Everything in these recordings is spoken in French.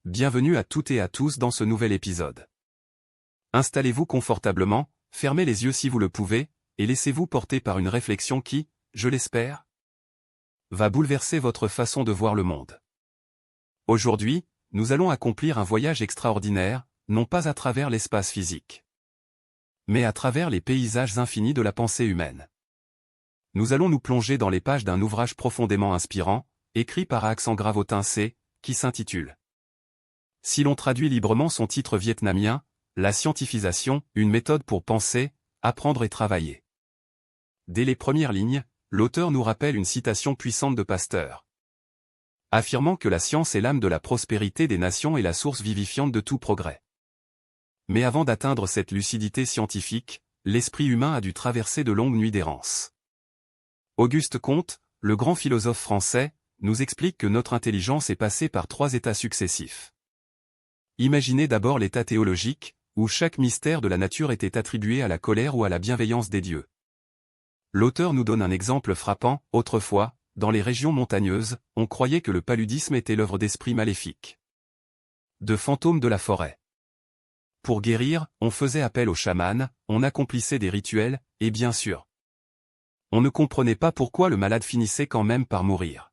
bienvenue à toutes et à tous dans ce nouvel épisode. Installez-vous confortablement, fermez les yeux si vous le pouvez, et laissez-vous porter par une réflexion qui, je l'espère, va bouleverser votre façon de voir le monde. Aujourd'hui, nous allons accomplir un voyage extraordinaire, non pas à travers l'espace physique, mais à travers les paysages infinis de la pensée humaine. Nous allons nous plonger dans les pages d'un ouvrage profondément inspirant, écrit par Aksang Gravotin C, qui s'intitule « Si l'on traduit librement son titre vietnamien, la scientifisation, une méthode pour penser, apprendre et travailler ». Dès les premières lignes, l'auteur nous rappelle une citation puissante de Pasteur, affirmant que la science est l'âme de la prospérité des nations et la source vivifiante de tout progrès. Mais avant d'atteindre cette lucidité scientifique, l'esprit humain a dû traverser de longues nuits d'errance. Auguste Comte, le grand philosophe français, nous explique que notre intelligence est passée par 3 états successifs. Imaginez d'abord l'état théologique, où chaque mystère de la nature était attribué à la colère ou à la bienveillance des dieux. L'auteur nous donne un exemple frappant. Autrefois, dans les régions montagneuses, on croyait que le paludisme était l'œuvre d'esprits maléfiques, de fantômes de la forêt. Pour guérir, on faisait appel aux chamans, on accomplissait des rituels, et bien sûr, on ne comprenait pas pourquoi le malade finissait quand même par mourir.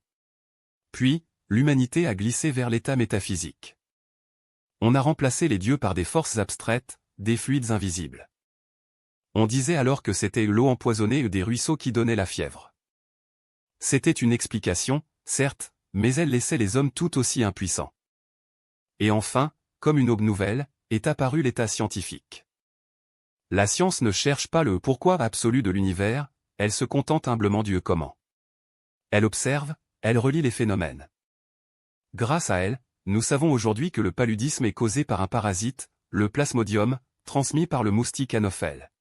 Puis, l'humanité a glissé vers l'état métaphysique. On a remplacé les dieux par des forces abstraites, des fluides invisibles. On disait alors que c'était l'eau empoisonnée ou des ruisseaux qui donnaient la fièvre. C'était une explication, certes, mais elle laissait les hommes tout aussi impuissants. Et enfin, comme une aube nouvelle, est apparu l'état scientifique. La science ne cherche pas le pourquoi absolu de l'univers, elle se contente humblement du comment. Elle observe, elle relie les phénomènes. Grâce à elle, nous savons aujourd'hui que le paludisme est causé par un parasite, le plasmodium, transmis par le moustique Anophèle.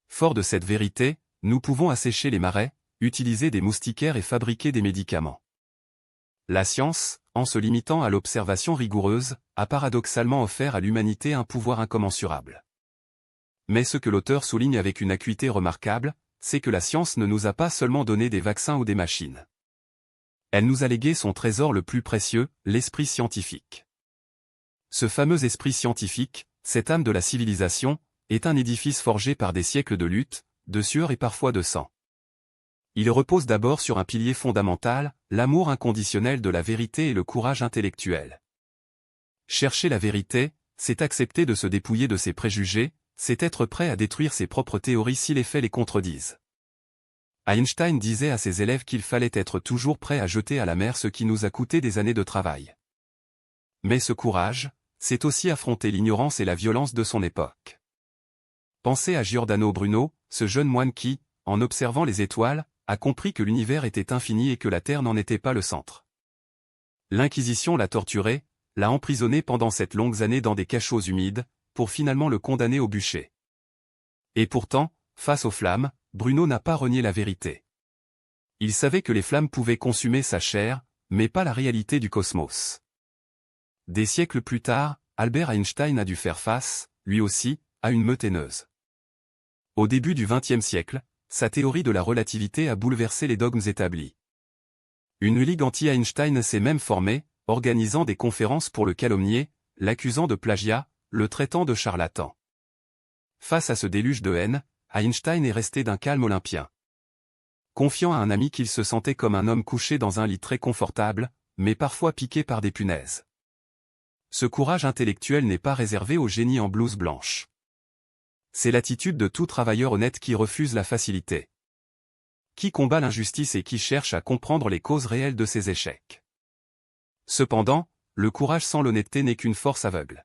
Fort de cette vérité, nous pouvons assécher les marais, utiliser des moustiquaires et fabriquer des médicaments. La science, en se limitant à l'observation rigoureuse, a paradoxalement offert à l'humanité un pouvoir incommensurable. Mais ce que l'auteur souligne avec une acuité remarquable, c'est que la science ne nous a pas seulement donné des vaccins ou des machines. Elle nous a légué son trésor le plus précieux, l'esprit scientifique. Ce fameux esprit scientifique, cette âme de la civilisation, est un édifice forgé par des siècles de lutte, de sueur et parfois de sang. Il repose d'abord sur un pilier fondamental, l'amour inconditionnel de la vérité et le courage intellectuel. Chercher la vérité, c'est accepter de se dépouiller de ses préjugés, c'est être prêt à détruire ses propres théories si les faits les contredisent. Einstein disait à ses élèves qu'il fallait être toujours prêt à jeter à la mer ce qui nous a coûté des années de travail. Mais ce courage, c'est aussi affronter l'ignorance et la violence de son époque. Pensez à Giordano Bruno, ce jeune moine qui, en observant les étoiles, a compris que l'univers était infini et que la Terre n'en était pas le centre. L'Inquisition l'a torturé, l'a emprisonné pendant 7 longues années dans des cachots humides, pour finalement le condamner au bûcher. Et pourtant, face aux flammes, Bruno n'a pas renié la vérité. Il savait que les flammes pouvaient consumer sa chair, mais pas la réalité du cosmos. Des siècles plus tard, Albert Einstein a dû faire face, lui aussi, à une meute haineuse. Au début du XXe siècle, sa théorie de la relativité a bouleversé les dogmes établis. Une ligue anti-Einstein s'est même formée, organisant des conférences pour le calomnier, l'accusant de plagiat, le traitant de charlatan. Face à ce déluge de haine, Einstein est resté d'un calme olympien. Confiant à un ami qu'il se sentait comme un homme couché dans un lit très confortable, mais parfois piqué par des punaises. Ce courage intellectuel n'est pas réservé aux génies en blouse blanche. C'est l'attitude de tout travailleur honnête qui refuse la facilité, qui combat l'injustice et qui cherche à comprendre les causes réelles de ses échecs. Cependant, le courage sans l'honnêteté n'est qu'une force aveugle.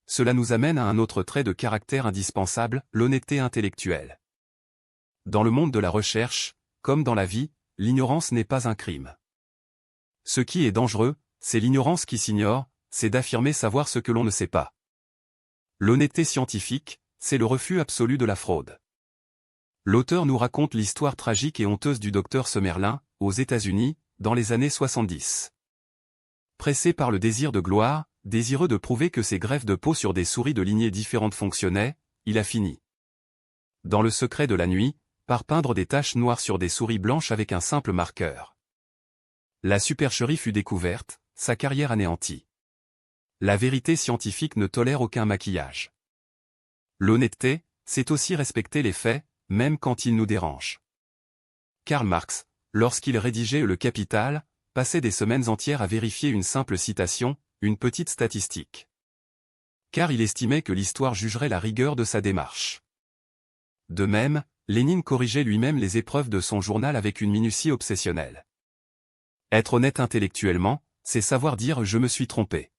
Cela nous amène à un autre trait de caractère indispensable, l'honnêteté intellectuelle. Dans le monde de la recherche, comme dans la vie, l'ignorance n'est pas un crime. Ce qui est dangereux, c'est l'ignorance qui s'ignore, c'est d'affirmer savoir ce que l'on ne sait pas. L'honnêteté scientifique, c'est le refus absolu de la fraude. L'auteur nous raconte l'histoire tragique et honteuse du docteur Summerlin, aux États-Unis, dans les années 70. Pressé par le désir de gloire, désireux de prouver que ses greffes de peau sur des souris de lignées différentes fonctionnaient, il a fini, dans le secret de la nuit, par peindre des taches noires sur des souris blanches avec un simple marqueur. La supercherie fut découverte, sa carrière anéantie. La vérité scientifique ne tolère aucun maquillage. L'honnêteté, c'est aussi respecter les faits, même quand ils nous dérangent. Karl Marx, lorsqu'il rédigeait Le Capital, passait des semaines entières à vérifier une simple citation, une petite statistique. Car il estimait que l'histoire jugerait la rigueur de sa démarche. De même, Lénine corrigeait lui-même les épreuves de son journal avec une minutie obsessionnelle. Être honnête intellectuellement, c'est savoir dire « je me suis trompé ».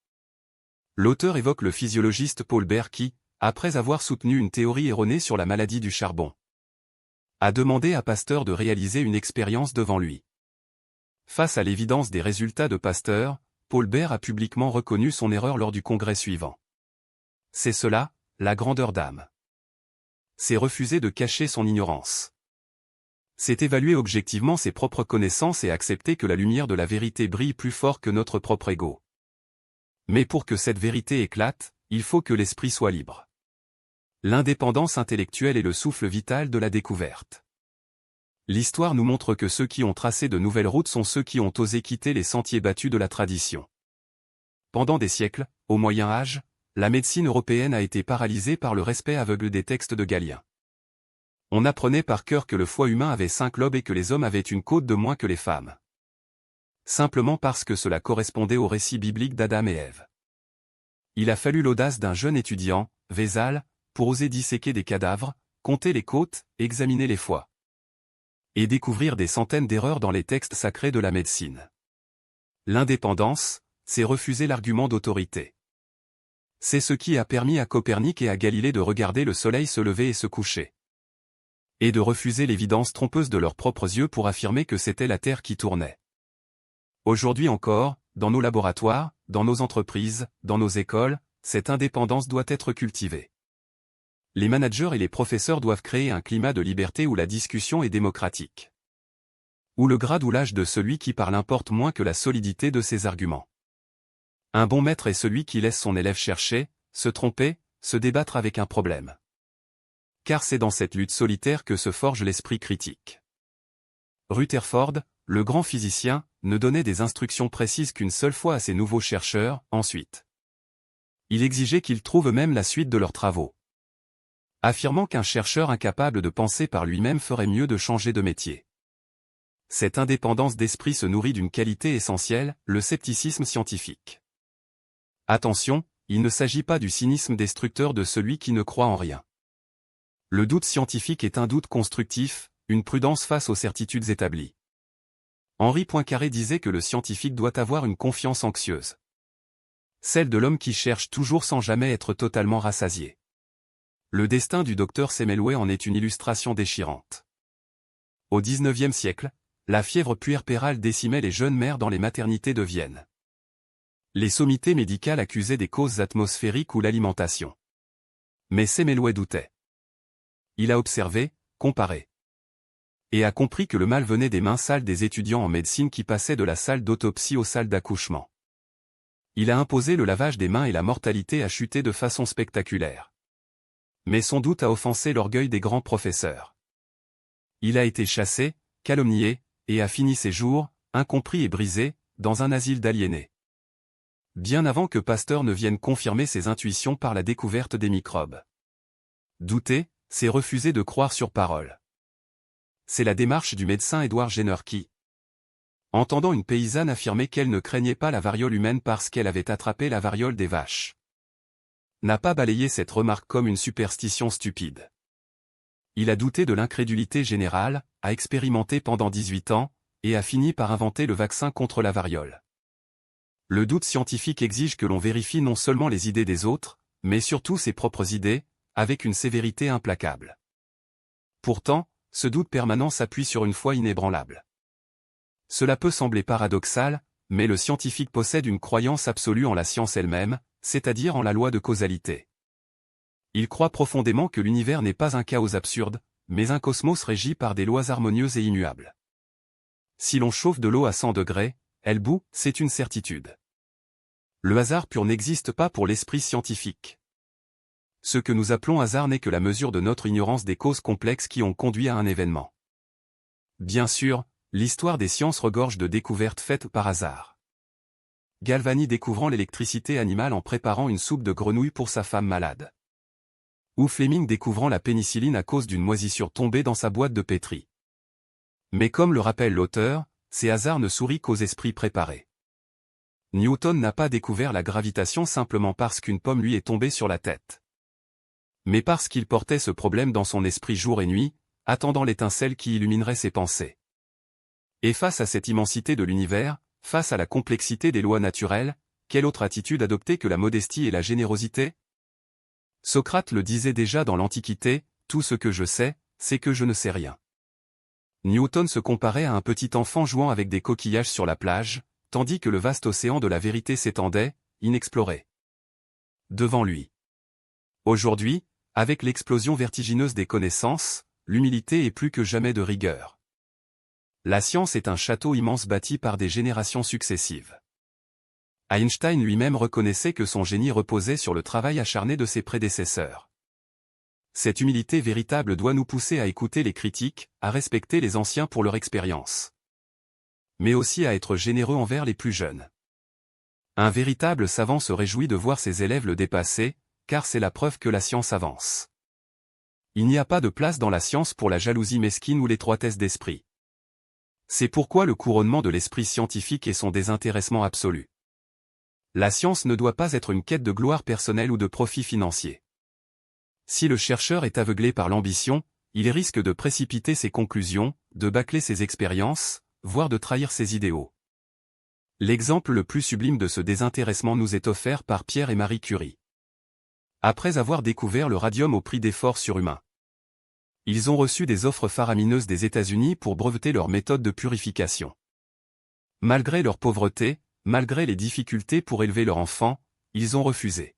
L'auteur évoque le physiologiste Paul Bert qui, après avoir soutenu une théorie erronée sur la maladie du charbon, a demandé à Pasteur de réaliser une expérience devant lui. Face à l'évidence des résultats de Pasteur, Paul Bert a publiquement reconnu son erreur lors du congrès suivant. C'est cela, la grandeur d'âme. C'est refuser de cacher son ignorance. C'est évaluer objectivement ses propres connaissances et accepter que la lumière de la vérité brille plus fort que notre propre ego. Mais pour que cette vérité éclate, il faut que l'esprit soit libre. L'indépendance intellectuelle est le souffle vital de la découverte. L'histoire nous montre que ceux qui ont tracé de nouvelles routes sont ceux qui ont osé quitter les sentiers battus de la tradition. Pendant des siècles, au Moyen Âge, la médecine européenne a été paralysée par le respect aveugle des textes de Galien. On apprenait par cœur que le foie humain avait 5 lobes et que les hommes avaient une côte de moins que les femmes. Simplement parce que cela correspondait au récit biblique d'Adam et Ève. Il a fallu l'audace d'un jeune étudiant, Vézal, pour oser disséquer des cadavres, compter les côtes, examiner les foies. Et découvrir des centaines d'erreurs dans les textes sacrés de la médecine. L'indépendance, c'est refuser l'argument d'autorité. C'est ce qui a permis à Copernic et à Galilée de regarder le soleil se lever et se coucher. Et de refuser l'évidence trompeuse de leurs propres yeux pour affirmer que c'était la Terre qui tournait. Aujourd'hui encore, dans nos laboratoires, dans nos entreprises, dans nos écoles, cette indépendance doit être cultivée. Les managers et les professeurs doivent créer un climat de liberté où la discussion est démocratique. Où le grade ou l'âge de celui qui parle importe moins que la solidité de ses arguments. Un bon maître est celui qui laisse son élève chercher, se tromper, se débattre avec un problème. Car c'est dans cette lutte solitaire que se forge l'esprit critique. Rutherford, le grand physicien, ne donnait des instructions précises qu'une seule fois à ses nouveaux chercheurs, ensuite. Il exigeait qu'ils trouvent eux-mêmes la suite de leurs travaux. Affirmant qu'un chercheur incapable de penser par lui-même ferait mieux de changer de métier. Cette indépendance d'esprit se nourrit d'une qualité essentielle, le scepticisme scientifique. Attention, il ne s'agit pas du cynisme destructeur de celui qui ne croit en rien. Le doute scientifique est un doute constructif, une prudence face aux certitudes établies. Henri Poincaré disait que le scientifique doit avoir une confiance anxieuse. Celle de l'homme qui cherche toujours sans jamais être totalement rassasié. Le destin du docteur Semmelweis en est une illustration déchirante. Au XIXe siècle, la fièvre puerpérale décimait les jeunes mères dans les maternités de Vienne. Les sommités médicales accusaient des causes atmosphériques ou l'alimentation. Mais Semmelweis doutait. Il a observé, comparé. Et a compris que le mal venait des mains sales des étudiants en médecine qui passaient de la salle d'autopsie aux salles d'accouchement. Il a imposé le lavage des mains et la mortalité a chuté de façon spectaculaire. Mais son doute a offensé l'orgueil des grands professeurs. Il a été chassé, calomnié, et a fini ses jours, incompris et brisé, dans un asile d'aliénés. Bien avant que Pasteur ne vienne confirmer ses intuitions par la découverte des microbes. Douter, c'est refuser de croire sur parole. C'est la démarche du médecin Édouard Jenner qui, entendant une paysanne affirmer qu'elle ne craignait pas la variole humaine parce qu'elle avait attrapé la variole des vaches, n'a pas balayé cette remarque comme une superstition stupide. Il a douté de l'incrédulité générale, a expérimenté pendant 18 ans, et a fini par inventer le vaccin contre la variole. Le doute scientifique exige que l'on vérifie non seulement les idées des autres, mais surtout ses propres idées, avec une sévérité implacable. Pourtant, ce doute permanent s'appuie sur une foi inébranlable. Cela peut sembler paradoxal, mais le scientifique possède une croyance absolue en la science elle-même, c'est-à-dire en la loi de causalité. Il croit profondément que l'univers n'est pas un chaos absurde, mais un cosmos régi par des lois harmonieuses et immuables. Si l'on chauffe de l'eau à 100 degrés, elle bout, c'est une certitude. Le hasard pur n'existe pas pour l'esprit scientifique. Ce que nous appelons hasard n'est que la mesure de notre ignorance des causes complexes qui ont conduit à un événement. Bien sûr, l'histoire des sciences regorge de découvertes faites par hasard. Galvani découvrant l'électricité animale en préparant une soupe de grenouille pour sa femme malade. Ou Fleming découvrant la pénicilline à cause d'une moisissure tombée dans sa boîte de pétri. Mais comme le rappelle l'auteur, ces hasards ne sourient qu'aux esprits préparés. Newton n'a pas découvert la gravitation simplement parce qu'une pomme lui est tombée sur la tête. Mais parce qu'il portait ce problème dans son esprit jour et nuit, attendant l'étincelle qui illuminerait ses pensées. Et face à cette immensité de l'univers, face à la complexité des lois naturelles, quelle autre attitude adopter que la modestie et la générosité? Socrate le disait déjà dans l'Antiquité, tout ce que je sais, c'est que je ne sais rien. Newton se comparait à un petit enfant jouant avec des coquillages sur la plage, tandis que le vaste océan de la vérité s'étendait, inexploré, devant lui. Aujourd'hui, avec l'explosion vertigineuse des connaissances, l'humilité est plus que jamais de rigueur. La science est un château immense bâti par des générations successives. Einstein lui-même reconnaissait que son génie reposait sur le travail acharné de ses prédécesseurs. Cette humilité véritable doit nous pousser à écouter les critiques, à respecter les anciens pour leur expérience. Mais aussi à être généreux envers les plus jeunes. Un véritable savant se réjouit de voir ses élèves le dépasser, car c'est la preuve que la science avance. Il n'y a pas de place dans la science pour la jalousie mesquine ou l'étroitesse d'esprit. C'est pourquoi le couronnement de l'esprit scientifique est son désintéressement absolu. La science ne doit pas être une quête de gloire personnelle ou de profit financier. Si le chercheur est aveuglé par l'ambition, il risque de précipiter ses conclusions, de bâcler ses expériences, voire de trahir ses idéaux. L'exemple le plus sublime de ce désintéressement nous est offert par Pierre et Marie Curie. Après avoir découvert le radium au prix d'efforts surhumains, ils ont reçu des offres faramineuses des États-Unis pour breveter leur méthode de purification. Malgré leur pauvreté, malgré les difficultés pour élever leur enfant, ils ont refusé.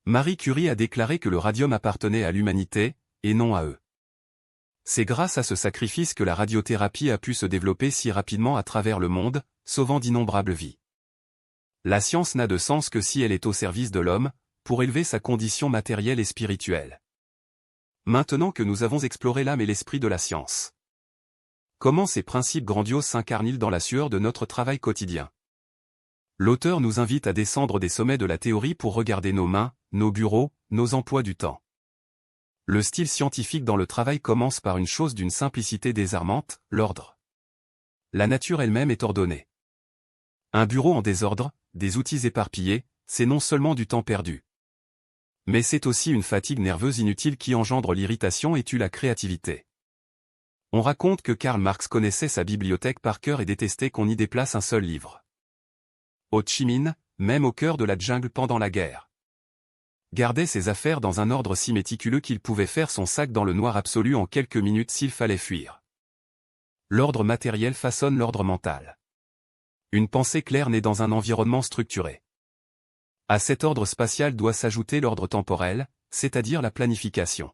Marie Curie a déclaré que le radium appartenait à l'humanité, et non à eux. C'est grâce à ce sacrifice que la radiothérapie a pu se développer si rapidement à travers le monde, sauvant d'innombrables vies. La science n'a de sens que si elle est au service de l'homme, pour élever sa condition matérielle et spirituelle. Maintenant que nous avons exploré l'âme et l'esprit de la science, comment ces principes grandioses s'incarnent-ils dans la sueur de notre travail quotidien? L'auteur nous invite à descendre des sommets de la théorie pour regarder nos mains, nos bureaux, nos emplois du temps. Le style scientifique dans le travail commence par une chose d'une simplicité désarmante, l'ordre. La nature elle-même est ordonnée. Un bureau en désordre, des outils éparpillés, c'est non seulement du temps perdu. Mais c'est aussi une fatigue nerveuse inutile qui engendre l'irritation et tue la créativité. On raconte que Karl Marx connaissait sa bibliothèque par cœur et détestait qu'on y déplace un seul livre. Ho Chi Minh, même au cœur de la jungle pendant la guerre, gardait ses affaires dans un ordre si méticuleux qu'il pouvait faire son sac dans le noir absolu en quelques minutes s'il fallait fuir. L'ordre matériel façonne l'ordre mental. Une pensée claire naît dans un environnement structuré. À cet ordre spatial doit s'ajouter l'ordre temporel, c'est-à-dire la planification.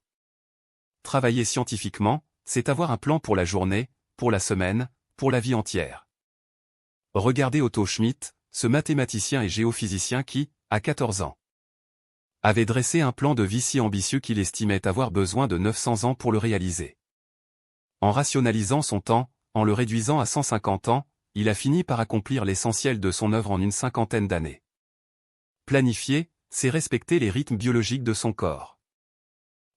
Travailler scientifiquement, c'est avoir un plan pour la journée, pour la semaine, pour la vie entière. Regardez Otto Schmidt, ce mathématicien et géophysicien qui, à 14 ans, avait dressé un plan de vie si ambitieux qu'il estimait avoir besoin de 900 ans pour le réaliser. En rationalisant son temps, en le réduisant à 150 ans, il a fini par accomplir l'essentiel de son œuvre en une cinquantaine d'années. Planifier, c'est respecter les rythmes biologiques de son corps.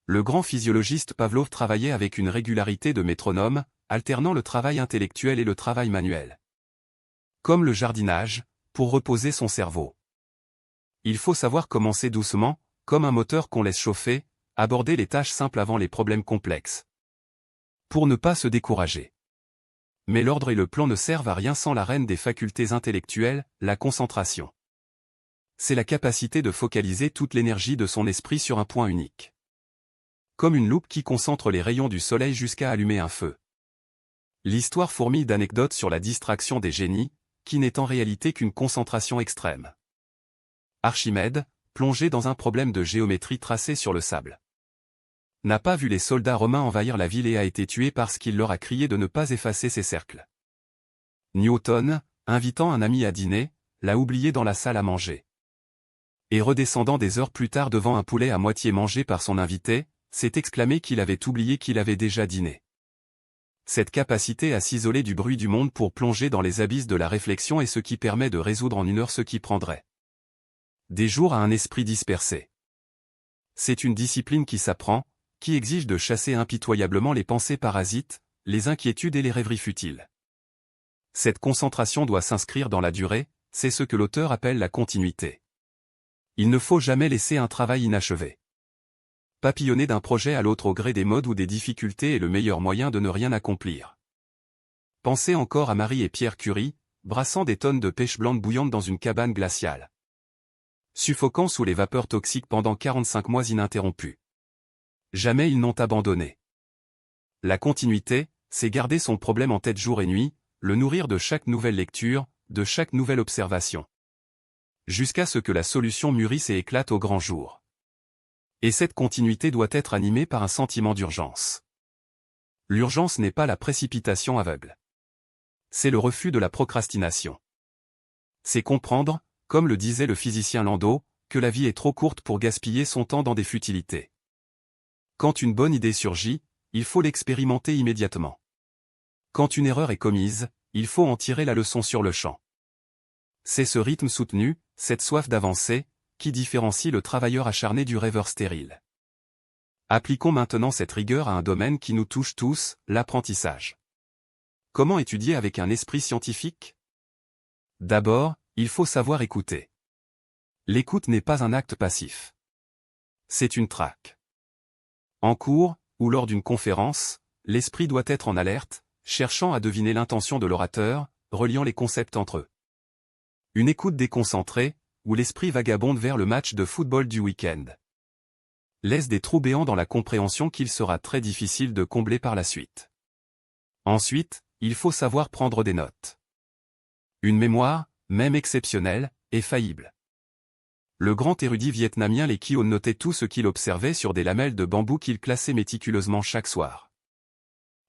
Le grand physiologiste Pavlov travaillait avec une régularité de métronome, alternant le travail intellectuel et le travail manuel. Comme le jardinage, pour reposer son cerveau. Il faut savoir commencer doucement, comme un moteur qu'on laisse chauffer, aborder les tâches simples avant les problèmes complexes. Pour ne pas se décourager. Mais l'ordre et le plan ne servent à rien sans la reine des facultés intellectuelles, la concentration. C'est la capacité de focaliser toute l'énergie de son esprit sur un point unique. Comme une loupe qui concentre les rayons du soleil jusqu'à allumer un feu. L'histoire fourmille d'anecdotes sur la distraction des génies, qui n'est en réalité qu'une concentration extrême. Archimède, plongé dans un problème de géométrie tracé sur le sable, n'a pas vu les soldats romains envahir la ville et a été tué parce qu'il leur a crié de ne pas effacer ses cercles. Newton, invitant un ami à dîner, l'a oublié dans la salle à manger. Et redescendant des heures plus tard devant un poulet à moitié mangé par son invité, s'est exclamé qu'il avait oublié qu'il avait déjà dîné. Cette capacité à s'isoler du bruit du monde pour plonger dans les abysses de la réflexion est ce qui permet de résoudre en 1 heure ce qui prendrait des jours à un esprit dispersé. C'est une discipline qui s'apprend, qui exige de chasser impitoyablement les pensées parasites, les inquiétudes et les rêveries futiles. Cette concentration doit s'inscrire dans la durée, c'est ce que l'auteur appelle la continuité. Il ne faut jamais laisser un travail inachevé. Papillonner d'un projet à l'autre au gré des modes ou des difficultés est le meilleur moyen de ne rien accomplir. Pensez encore à Marie et Pierre Curie, brassant des tonnes de pêche blanche bouillante dans une cabane glaciale, suffoquant sous les vapeurs toxiques pendant 45 mois ininterrompus. Jamais ils n'ont abandonné. La continuité, c'est garder son problème en tête jour et nuit, le nourrir de chaque nouvelle lecture, de chaque nouvelle observation, jusqu'à ce que la solution mûrisse et éclate au grand jour. Et cette continuité doit être animée par un sentiment d'urgence. L'urgence n'est pas la précipitation aveugle. C'est le refus de la procrastination. C'est comprendre, comme le disait le physicien Landau, que la vie est trop courte pour gaspiller son temps dans des futilités. Quand une bonne idée surgit, il faut l'expérimenter immédiatement. Quand une erreur est commise, il faut en tirer la leçon sur le champ. C'est ce rythme soutenu, cette soif d'avancer, qui différencie le travailleur acharné du rêveur stérile. Appliquons maintenant cette rigueur à un domaine qui nous touche tous, l'apprentissage. Comment étudier avec un esprit scientifique? D'abord, il faut savoir écouter. L'écoute n'est pas un acte passif. C'est une traque. En cours, ou lors d'une conférence, l'esprit doit être en alerte, cherchant à deviner l'intention de l'orateur, reliant les concepts entre eux. Une écoute déconcentrée, où l'esprit vagabonde vers le match de football du week-end, laisse des trous béants dans la compréhension qu'il sera très difficile de combler par la suite. Ensuite, il faut savoir prendre des notes. Une mémoire, même exceptionnelle, est faillible. Le grand érudit vietnamien Lê Kyon notait tout ce qu'il observait sur des lamelles de bambou qu'il classait méticuleusement chaque soir.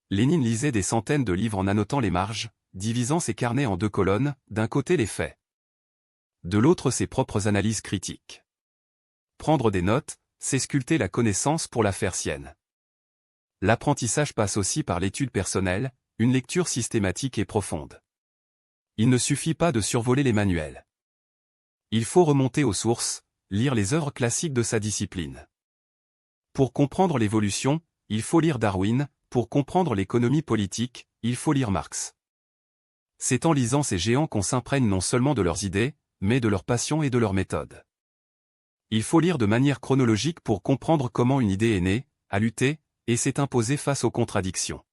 Lénine lisait des centaines de livres en annotant les marges, divisant ses carnets en 2 colonnes, d'un côté les faits, de l'autre ses propres analyses critiques. Prendre des notes, c'est sculpter la connaissance pour la faire sienne. L'apprentissage passe aussi par l'étude personnelle, une lecture systématique et profonde. Il ne suffit pas de survoler les manuels. Il faut remonter aux sources, lire les œuvres classiques de sa discipline. Pour comprendre l'évolution, il faut lire Darwin, pour comprendre l'économie politique, il faut lire Marx. C'est en lisant ces géants qu'on s'imprègne non seulement de leurs idées, mais de leurs passions et de leurs méthodes. Il faut lire de manière chronologique pour comprendre comment une idée est née, a lutté, et s'est imposée face aux contradictions.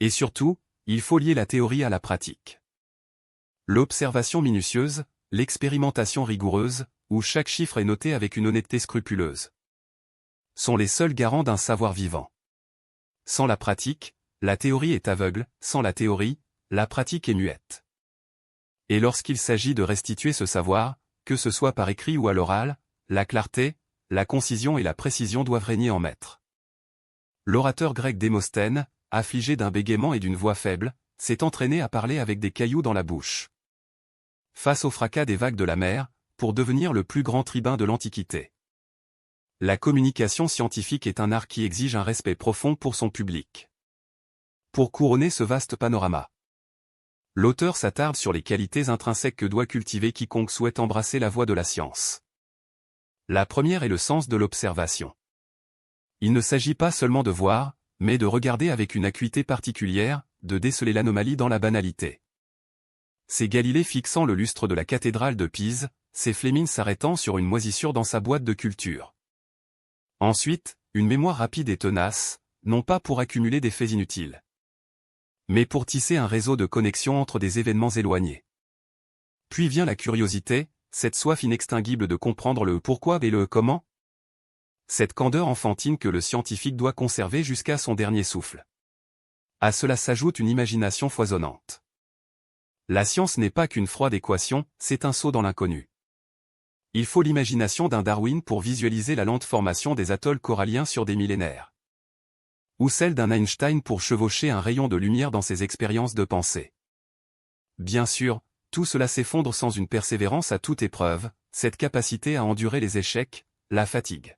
Et surtout, il faut lier la théorie à la pratique. L'observation minutieuse, l'expérimentation rigoureuse, où chaque chiffre est noté avec une honnêteté scrupuleuse, sont les seuls garants d'un savoir vivant. Sans la pratique, la théorie est aveugle, sans la théorie, la pratique est muette. Et lorsqu'il s'agit de restituer ce savoir, que ce soit par écrit ou à l'oral, la clarté, la concision et la précision doivent régner en maître. L'orateur grec Démosthène, affligé d'un bégaiement et d'une voix faible, s'est entraîné à parler avec des cailloux dans la bouche, face au fracas des vagues de la mer, pour devenir le plus grand tribun de l'Antiquité. La communication scientifique est un art qui exige un respect profond pour son public. Pour couronner ce vaste panorama, l'auteur s'attarde sur les qualités intrinsèques que doit cultiver quiconque souhaite embrasser la voie de la science. La première est le sens de l'observation. Il ne s'agit pas seulement de voir, mais de regarder avec une acuité particulière, de déceler l'anomalie dans la banalité. C'est Galilée fixant le lustre de la cathédrale de Pise, c'est Fléming s'arrêtant sur une moisissure dans sa boîte de culture. Ensuite, une mémoire rapide et tenace, non pas pour accumuler des faits inutiles, mais pour tisser un réseau de connexion entre des événements éloignés. Puis vient la curiosité, cette soif inextinguible de comprendre le pourquoi et le comment. Cette candeur enfantine que le scientifique doit conserver jusqu'à son dernier souffle. À cela s'ajoute une imagination foisonnante. La science n'est pas qu'une froide équation, c'est un saut dans l'inconnu. Il faut l'imagination d'un Darwin pour visualiser la lente formation des atolls coralliens sur des millénaires. Ou celle d'un Einstein pour chevaucher un rayon de lumière dans ses expériences de pensée. Bien sûr, tout cela s'effondre sans une persévérance à toute épreuve, cette capacité à endurer les échecs, la fatigue.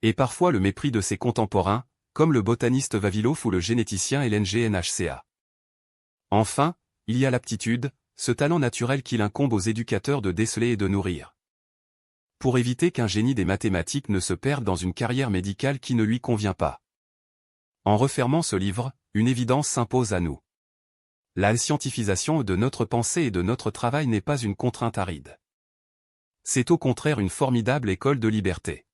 Et parfois le mépris de ses contemporains, comme le botaniste Vavilov ou le généticien LNG-NHCA. Enfin, il y a l'aptitude, ce talent naturel qu'il incombe aux éducateurs de déceler et de nourrir. Pour éviter qu'un génie des mathématiques ne se perde dans une carrière médicale qui ne lui convient pas. En refermant ce livre, une évidence s'impose à nous. La scientifisation de notre pensée et de notre travail n'est pas une contrainte aride. C'est au contraire une formidable école de liberté.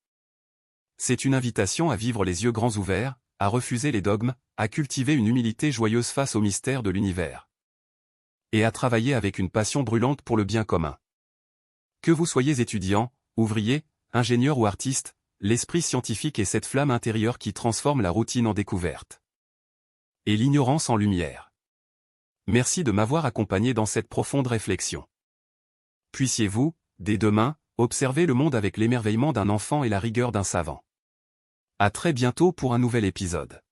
C'est une invitation à vivre les yeux grands ouverts, à refuser les dogmes, à cultiver une humilité joyeuse face au mystère de l'univers. Et à travailler avec une passion brûlante pour le bien commun. Que vous soyez étudiant, ouvrier, ingénieur ou artiste, l'esprit scientifique est cette flamme intérieure qui transforme la routine en découverte. Et l'ignorance en lumière. Merci de m'avoir accompagné dans cette profonde réflexion. Puissiez-vous, dès demain, observer le monde avec l'émerveillement d'un enfant et la rigueur d'un savant. À très bientôt pour un nouvel épisode.